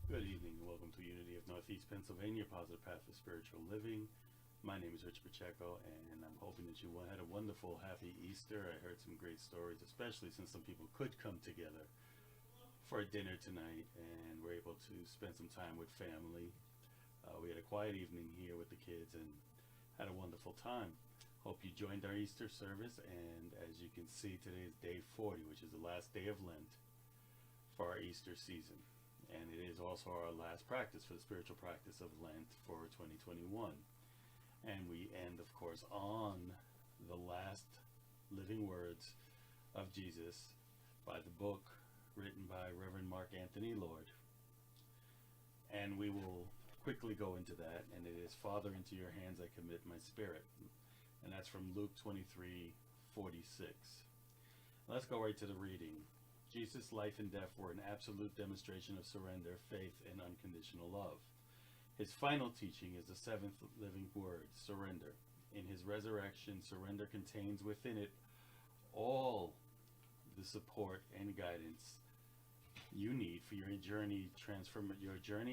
Good evening and welcome to Unity of Northeast Pennsylvania, Positive Path for Spiritual Living. My name is Rich Pacheco, and I'm hoping that you had a wonderful, happy Easter. I heard some great stories, especially since some people could come together for a dinner tonight and were able to spend some time with family. We had a quiet evening here with the kids and had a wonderful time. Hope you joined our Easter service, and as you can see, today is day 40, which is the last day of Lent for our Easter season. And it is also our last practice for the spiritual practice of Lent for 2021. And we end, of course, on the last living words of Jesus by the book written by Reverend Mark Anthony Lord. And we will quickly go into that, and it is, Father, into your hands I commit my spirit. And that's from Luke 23:46. Let's go right to the reading. Jesus' life and death were an absolute demonstration of surrender, faith, and unconditional love. His final teaching is the seventh living word, surrender. In his resurrection, surrender contains within it all the support and guidance you need for your journey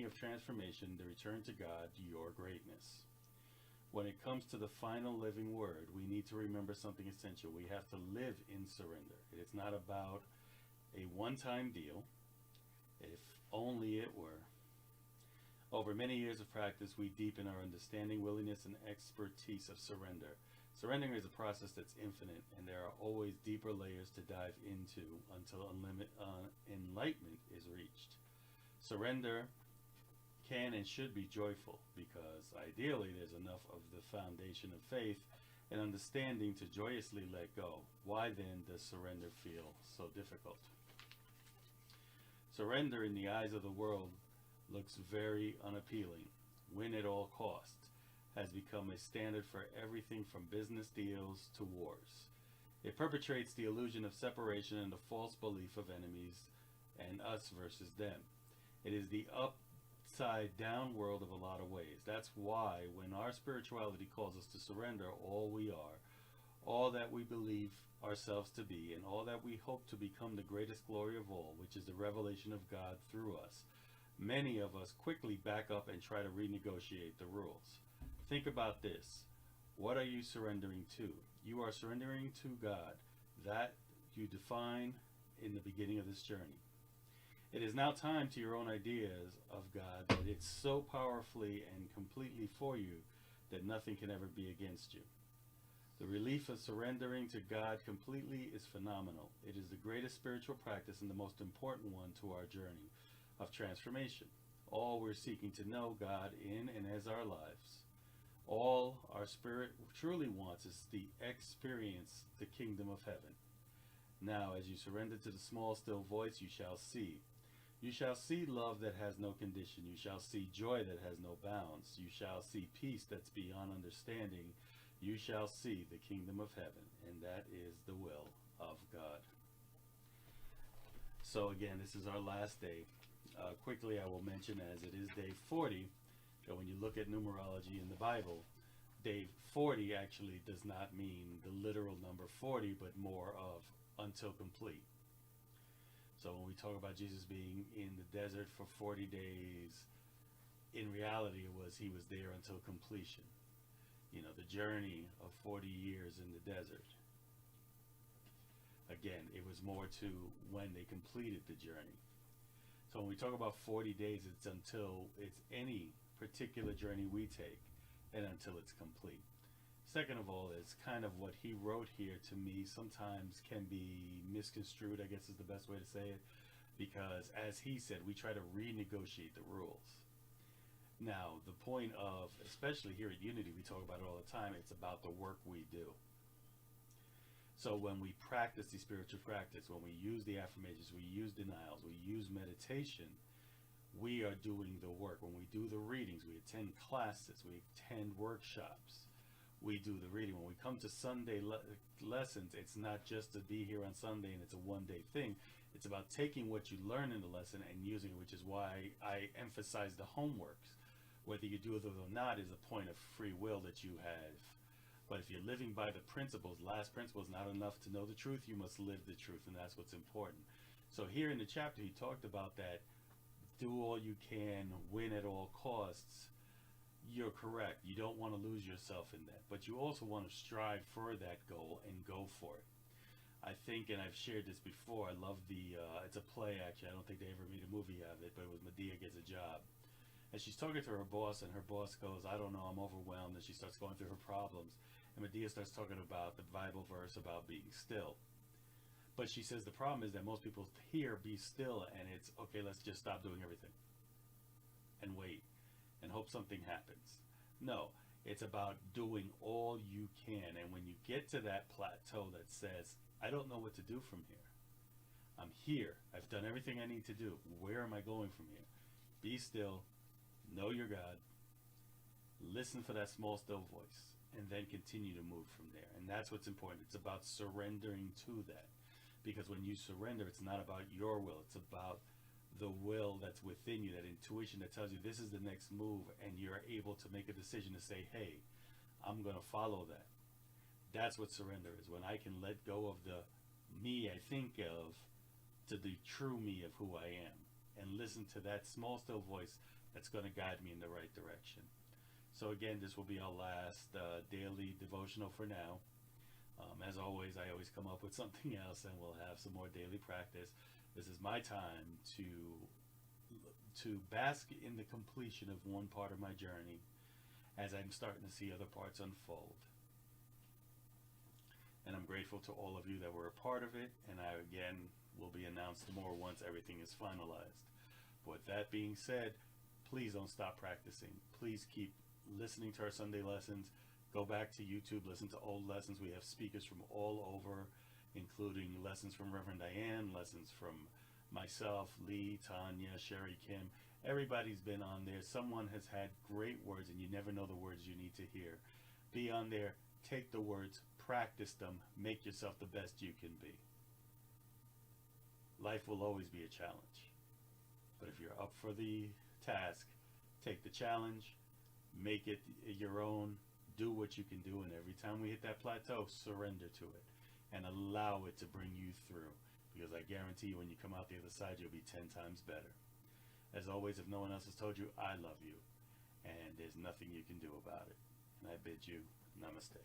of transformation, the return to God, your greatness. When it comes to the final living word, we need to remember something essential. We have to live in surrender. It is not about a one-time deal, if only it were. Over many years of practice, we deepen our understanding, willingness, and expertise of surrender. Surrendering is a process that's infinite, and there are always deeper layers to dive into until enlightenment is reached. Surrender can and should be joyful, because ideally there's enough of the foundation of faith and understanding to joyously let go. Why then does surrender feel so difficult? Surrender in the eyes of the world looks very unappealing. Win at all costs has become a standard for everything from business deals to wars. It perpetrates the illusion of separation and the false belief of enemies and us versus them. It is the upside down world of a lot of ways. That's why when our spirituality calls us to surrender all we are, all that we believe ourselves to be, and all that we hope to become the greatest glory of all, which is the revelation of God through us, many of us quickly back up and try to renegotiate the rules. Think about this. What are you surrendering to? You are surrendering to God, that you define in the beginning of this journey. It is now time to your own ideas of God that it's so powerfully and completely for you that nothing can ever be against you. The relief of surrendering to God completely is phenomenal. It is the greatest spiritual practice and the most important one to our journey of transformation. All we're seeking to know God in and as our lives. All our spirit truly wants is the experience the kingdom of heaven. Now, as you surrender to the small, still voice, you shall see. You shall see love that has no condition. You shall see joy that has no bounds. You shall see peace that's beyond understanding. You shall see the kingdom of heaven, and that is the will of God. So again, this is our last day. Quickly, I will mention, as it is day 40, that when you look at numerology in the Bible, day 40 actually does not mean the literal number 40, but more of until complete. So when we talk about Jesus being in the desert for 40 days, in reality it was he was there until completion. You know, the journey of 40 years in the desert. Again, it was more to when they completed the journey. So when we talk about 40 days, it's until it's any particular journey we take and until it's complete. Second of all, it's kind of what he wrote here to me sometimes can be misconstrued, I guess is the best way to say it, because as he said, we try to renegotiate the rules. Now, the point of, especially here at Unity, we talk about it all the time, it's about the work we do. So when we practice the spiritual practice, when we use the affirmations, we use denials, we use meditation, we are doing the work. When we do the readings, we attend classes, we attend workshops, we do the reading. When we come to Sunday lessons, it's not just to be here on Sunday and it's a one-day thing. It's about taking what you learn in the lesson and using it, which is why I emphasize the homeworks. Whether you do it or not is a point of free will that you have. But if you're living by the principles, last principle is not enough to know the truth, you must live the truth, and that's what's important. So here in the chapter, he talked about that, do all you can, win at all costs. you're correct. You don't want to lose yourself in that, but you also want to strive for that goal and go for it. I think, and I've shared this before, I love it's a play actually, I don't think they ever made a movie out of it, but it was Medea Gets a Job. And she's talking to her boss, and her boss goes, I don't know, I'm overwhelmed, and she starts going through her problems. And Medea starts talking about the Bible verse about being still. But she says the problem is that most people hear be still, and it's, okay, let's just stop doing everything and wait and hope something happens. No, it's about doing all you can. And when you get to that plateau that says, I don't know what to do from here. I'm here. I've done everything I need to do. Where am I going from here? Be still. Know your God. Listen for that small, still voice. And then continue to move from there. And that's what's important. It's about surrendering to that. Because when you surrender, it's not about your will. It's about the will that's within you, that intuition that tells you this is the next move. And you're able to make a decision to say, hey, I'm going to follow that. That's what surrender is. When I can let go of the me I think of to the true me of who I am. And listen to that small, still voice that's going to guide me in the right direction. So again, this will be our last daily devotional for now. As always, I always come up with something else, and we'll have some more daily practice. This is my time to bask in the completion of one part of my journey as I'm starting to see other parts unfold. And I'm grateful to all of you that were a part of it, and I again will be announced more once everything is finalized. But with that being said, please don't stop practicing. Please keep listening to our Sunday lessons. Go back to YouTube, listen to old lessons. We have speakers from all over, including lessons from Reverend Diane, lessons from myself, Lee, Tanya, Sherry, Kim. Everybody's been on there. Someone has had great words, and you never know the words you need to hear. Be on there, take the words, practice them, make yourself the best you can be. Life will always be a challenge. But if you're up for the task, take the challenge, make it your own, do what you can do, and every time we hit that plateau, surrender to it and allow it to bring you through, because I guarantee you when you come out the other side, you'll be 10 times better. As always, if no one else has told you, I love you, and there's nothing you can do about it. And I bid you namaste.